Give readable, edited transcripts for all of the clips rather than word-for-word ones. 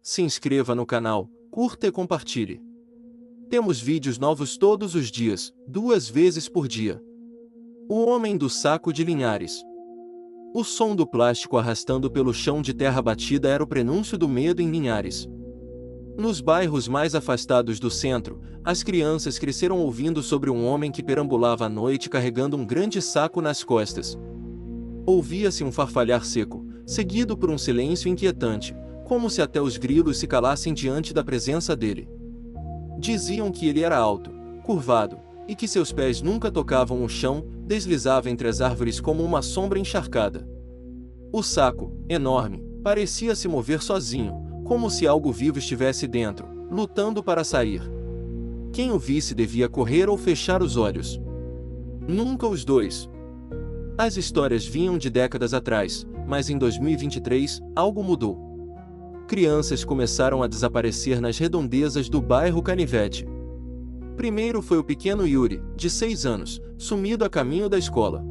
se inscreva no canal, curta e compartilhe. Temos vídeos novos todos os dias, 2 vezes por dia. O Homem do Saco de Linhares. O som do plástico arrastando pelo chão de terra batida era o prenúncio do medo em Linhares. Nos bairros mais afastados do centro, as crianças cresceram ouvindo sobre um homem que perambulava à noite carregando um grande saco nas costas. Ouvia-se um farfalhar seco, seguido por um silêncio inquietante, como se até os grilos se calassem diante da presença dele. Diziam que ele era alto, curvado, e que seus pés nunca tocavam o chão, deslizava entre as árvores como uma sombra encharcada. O saco, enorme, parecia se mover sozinho, como se algo vivo estivesse dentro, lutando para sair. Quem o visse devia correr ou fechar os olhos. Nunca os dois. As histórias vinham de décadas atrás, mas em 2023, algo mudou. Crianças começaram a desaparecer nas redondezas do bairro Canivete. Primeiro foi o pequeno Yuri, de 6 anos, sumido a caminho da escola.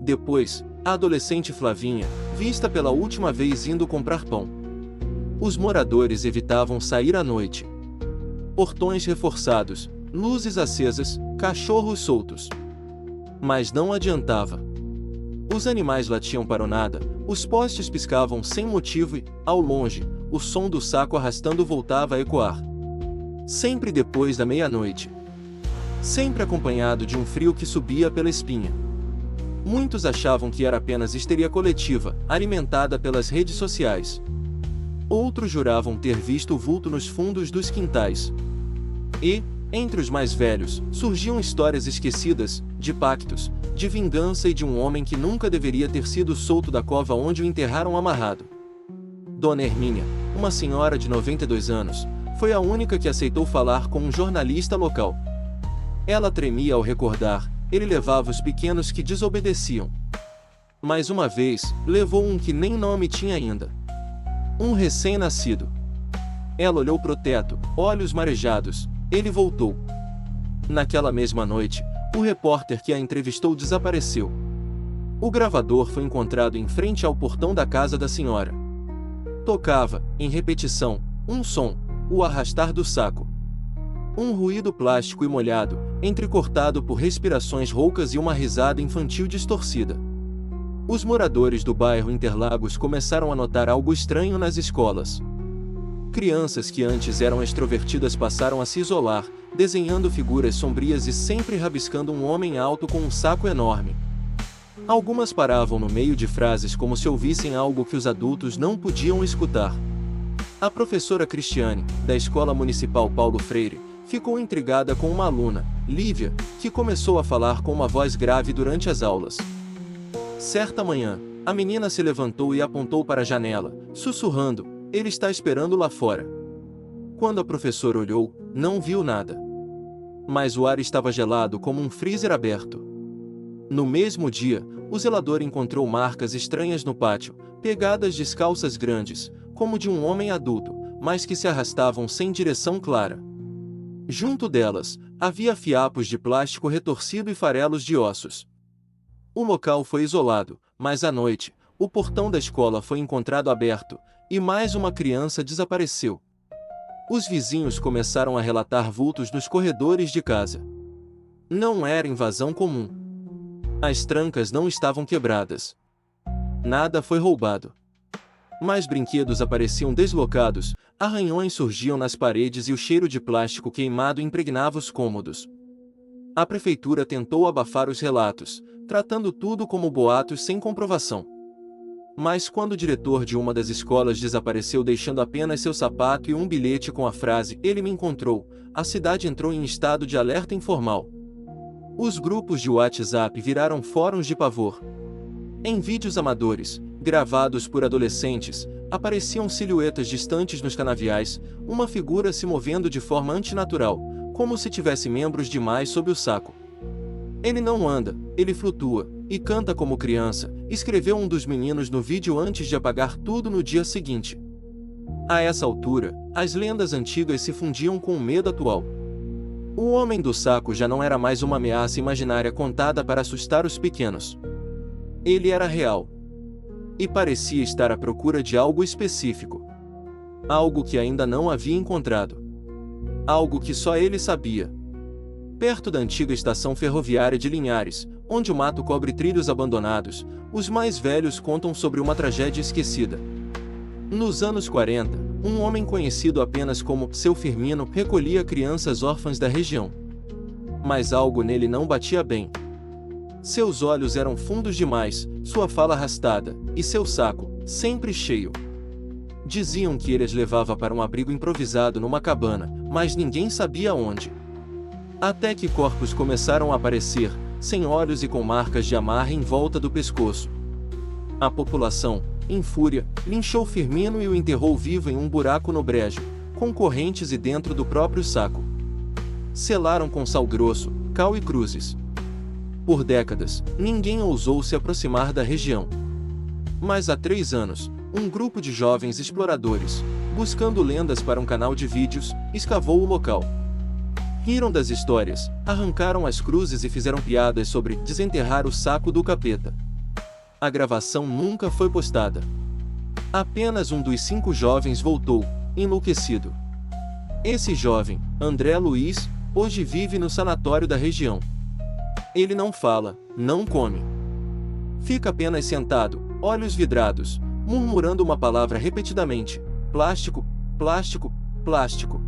Depois, a adolescente Flavinha, vista pela última vez indo comprar pão. Os moradores evitavam sair à noite. Portões reforçados, luzes acesas, cachorros soltos. Mas não adiantava. Os animais latiam para o nada, os postes piscavam sem motivo e, ao longe, o som do saco arrastando voltava a ecoar. Sempre depois da meia-noite. Sempre acompanhado de um frio que subia pela espinha. Muitos achavam que era apenas histeria coletiva, alimentada pelas redes sociais. Outros juravam ter visto o vulto nos fundos dos quintais. E, entre os mais velhos, surgiam histórias esquecidas, de pactos, de vingança e de um homem que nunca deveria ter sido solto da cova onde o enterraram amarrado. Dona Hermínia, uma senhora de 92 anos, foi a única que aceitou falar com um jornalista local. Ela tremia ao recordar, ele levava os pequenos que desobedeciam. Mais uma vez, levou um que nem nome tinha ainda. Um recém-nascido. Ela olhou pro teto, olhos marejados. Ele voltou. Naquela mesma noite, o repórter que a entrevistou desapareceu. O gravador foi encontrado em frente ao portão da casa da senhora. Tocava, em repetição, um som, o arrastar do saco. Um ruído plástico e molhado, entrecortado por respirações roucas e uma risada infantil distorcida. Os moradores do bairro Interlagos começaram a notar algo estranho nas escolas. Crianças que antes eram extrovertidas passaram a se isolar, desenhando figuras sombrias e sempre rabiscando um homem alto com um saco enorme. Algumas paravam no meio de frases como se ouvissem algo que os adultos não podiam escutar. A professora Cristiane, da Escola Municipal Paulo Freire, ficou intrigada com uma aluna, Lívia, que começou a falar com uma voz grave durante as aulas. Certa manhã, a menina se levantou e apontou para a janela, sussurrando: "Ele está esperando lá fora." Quando a professora olhou, não viu nada. Mas o ar estava gelado como um freezer aberto. No mesmo dia, o zelador encontrou marcas estranhas no pátio, pegadas descalças grandes, como de um homem adulto, mas que se arrastavam sem direção clara. Junto delas, havia fiapos de plástico retorcido e farelos de ossos. O local foi isolado, mas à noite, o portão da escola foi encontrado aberto, e mais uma criança desapareceu. Os vizinhos começaram a relatar vultos nos corredores de casa. Não era invasão comum. As trancas não estavam quebradas. Nada foi roubado. Mas brinquedos apareciam deslocados, arranhões surgiam nas paredes e o cheiro de plástico queimado impregnava os cômodos. A prefeitura tentou abafar os relatos, tratando tudo como boatos sem comprovação. Mas quando o diretor de uma das escolas desapareceu deixando apenas seu sapato e um bilhete com a frase "Ele me encontrou", a cidade entrou em estado de alerta informal. Os grupos de WhatsApp viraram fóruns de pavor. Em vídeos amadores, gravados por adolescentes, apareciam silhuetas distantes nos canaviais, uma figura se movendo de forma antinatural, como se tivesse membros demais sob o saco. "Ele não anda, ele flutua, e canta como criança", escreveu um dos meninos no vídeo antes de apagar tudo no dia seguinte. A essa altura, as lendas antigas se fundiam com o medo atual. O Homem do Saco já não era mais uma ameaça imaginária contada para assustar os pequenos. Ele era real. E parecia estar à procura de algo específico. Algo que ainda não havia encontrado. Algo que só ele sabia. Perto da antiga estação ferroviária de Linhares, onde o mato cobre trilhos abandonados, os mais velhos contam sobre uma tragédia esquecida. Nos anos 40, um homem conhecido apenas como Seu Firmino recolhia crianças órfãs da região. Mas algo nele não batia bem. Seus olhos eram fundos demais, sua fala arrastada, e seu saco, sempre cheio. Diziam que ele as levava para um abrigo improvisado numa cabana, mas ninguém sabia onde. Até que corpos começaram a aparecer, sem olhos e com marcas de amarre em volta do pescoço. A população, em fúria, linchou Firmino e o enterrou vivo em um buraco no brejo, com correntes e dentro do próprio saco. Selaram com sal grosso, cal e cruzes. Por décadas, ninguém ousou se aproximar da região. Mas há 3 anos, um grupo de jovens exploradores, buscando lendas para um canal de vídeos, escavou o local. Riram das histórias, arrancaram as cruzes e fizeram piadas sobre desenterrar o saco do capeta. A gravação nunca foi postada. Apenas um dos 5 jovens voltou, enlouquecido. Esse jovem, André Luiz, hoje vive no sanatório da região. Ele não fala, não come. Fica apenas sentado, olhos vidrados, murmurando uma palavra repetidamente: plástico, plástico, plástico.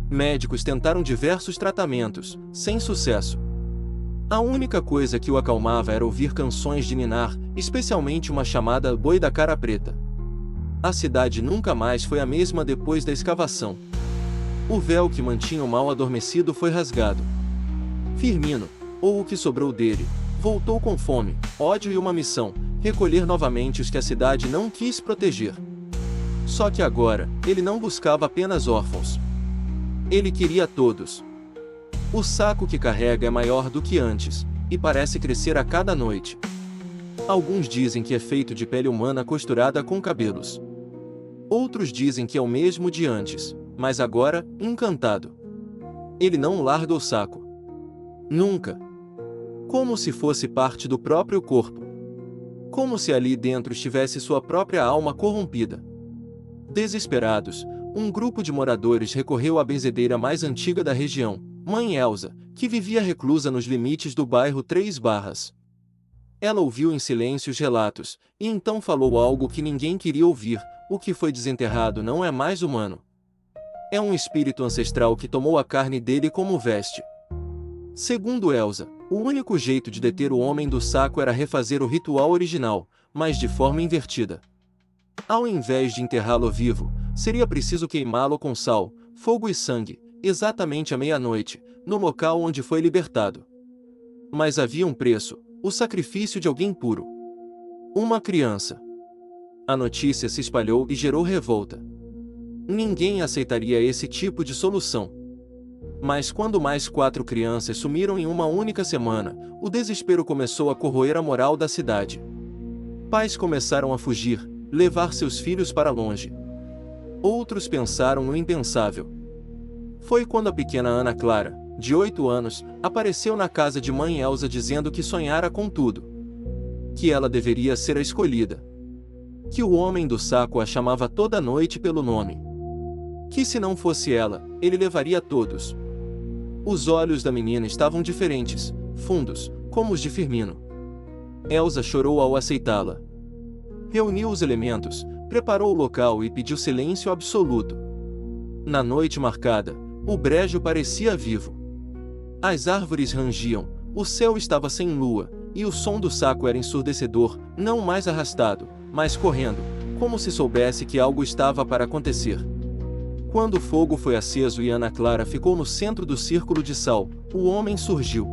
Médicos tentaram diversos tratamentos, sem sucesso. A única coisa que o acalmava era ouvir canções de ninar, especialmente uma chamada Boi da Cara Preta. A cidade nunca mais foi a mesma depois da escavação. O véu que mantinha o mal adormecido foi rasgado. Firmino, ou o que sobrou dele, voltou com fome, ódio e uma missão: recolher novamente os que a cidade não quis proteger. Só que agora, ele não buscava apenas órfãos. Ele queria todos. O saco que carrega é maior do que antes, e parece crescer a cada noite. Alguns dizem que é feito de pele humana costurada com cabelos. Outros dizem que é o mesmo de antes, mas agora, encantado. Ele não larga o saco. Nunca. Como se fosse parte do próprio corpo. Como se ali dentro estivesse sua própria alma corrompida. Desesperados, um grupo de moradores recorreu à benzedeira mais antiga da região, Mãe Elza, que vivia reclusa nos limites do bairro 3 Barras. Ela ouviu em silêncio os relatos, e então falou algo que ninguém queria ouvir: o que foi desenterrado não é mais humano. É um espírito ancestral que tomou a carne dele como veste. Segundo Elza, o único jeito de deter o homem do saco era refazer o ritual original, mas de forma invertida. Ao invés de enterrá-lo vivo, seria preciso queimá-lo com sal, fogo e sangue, exatamente à meia-noite, no local onde foi libertado. Mas havia um preço: o sacrifício de alguém puro. Uma criança. A notícia se espalhou e gerou revolta. Ninguém aceitaria esse tipo de solução. Mas quando mais 4 crianças sumiram em uma única semana, o desespero começou a corroer a moral da cidade. Pais começaram a fugir, levar seus filhos para longe. Outros pensaram no impensável. Foi quando a pequena Ana Clara, de 8 anos, apareceu na casa de Mãe Elza dizendo que sonhara com tudo. Que ela deveria ser a escolhida. Que o homem do saco a chamava toda noite pelo nome. Que se não fosse ela, ele levaria todos. Os olhos da menina estavam diferentes, fundos, como os de Firmino. Elza chorou ao aceitá-la. Reuniu os elementos, preparou o local e pediu silêncio absoluto. Na noite marcada, o brejo parecia vivo. As árvores rangiam, o céu estava sem lua, e o som do saco era ensurdecedor, não mais arrastado, mas correndo, como se soubesse que algo estava para acontecer. Quando o fogo foi aceso e Ana Clara ficou no centro do círculo de sal, o homem surgiu.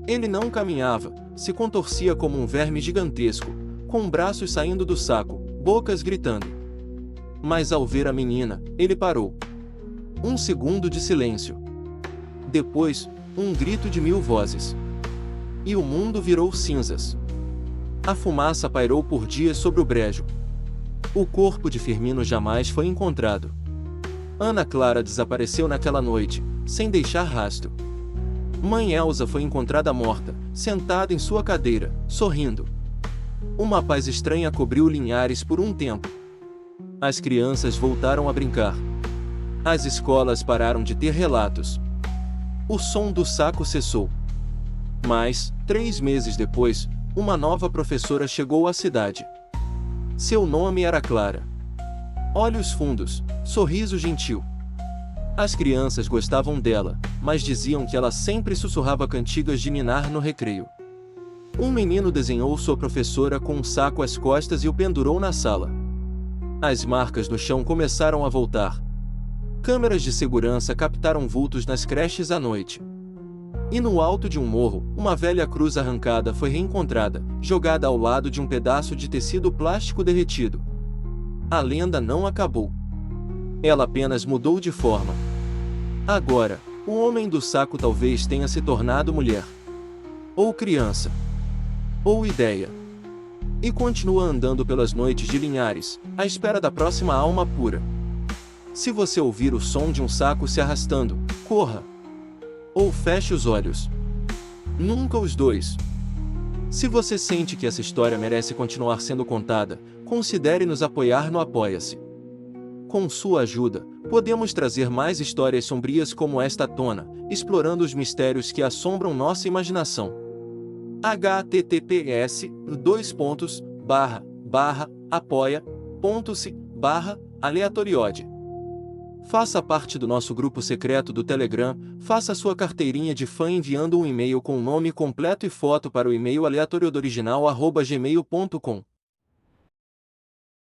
Ele não caminhava, se contorcia como um verme gigantesco, com braços saindo do saco, bocas gritando. Mas ao ver a menina, ele parou. Um segundo de silêncio. Depois, um grito de 1000 vozes. E o mundo virou cinzas. A fumaça pairou por dias sobre o brejo. O corpo de Firmino jamais foi encontrado. Ana Clara desapareceu naquela noite, sem deixar rastro. Mãe Elza foi encontrada morta, sentada em sua cadeira, sorrindo. Uma paz estranha cobriu Linhares por um tempo. As crianças voltaram a brincar. As escolas pararam de ter relatos. O som do saco cessou. Mas, 3 meses depois, uma nova professora chegou à cidade. Seu nome era Clara. Olhos fundos, sorriso gentil. As crianças gostavam dela, mas diziam que ela sempre sussurrava cantigas de ninar no recreio. Um menino desenhou sua professora com um saco às costas e o pendurou na sala. As marcas no chão começaram a voltar. Câmeras de segurança captaram vultos nas creches à noite. E no alto de um morro, uma velha cruz arrancada foi reencontrada, jogada ao lado de um pedaço de tecido plástico derretido. A lenda não acabou. Ela apenas mudou de forma. Agora, o homem do saco talvez tenha se tornado mulher. Ou criança. Ou ideia. E continua andando pelas noites de Linhares, à espera da próxima alma pura. Se você ouvir o som de um saco se arrastando, corra. Ou feche os olhos. Nunca os dois. Se você sente que essa história merece continuar sendo contada, considere nos apoiar no Apoia-se. Com sua ajuda, podemos trazer mais histórias sombrias como esta à tona, explorando os mistérios que assombram nossa imaginação. https://apoia.se/aleatoriode. Faça parte do nosso grupo secreto do Telegram, faça sua carteirinha de fã enviando um e-mail com o nome completo e foto para o e-mail aleatoriodoriginal@gmail.com.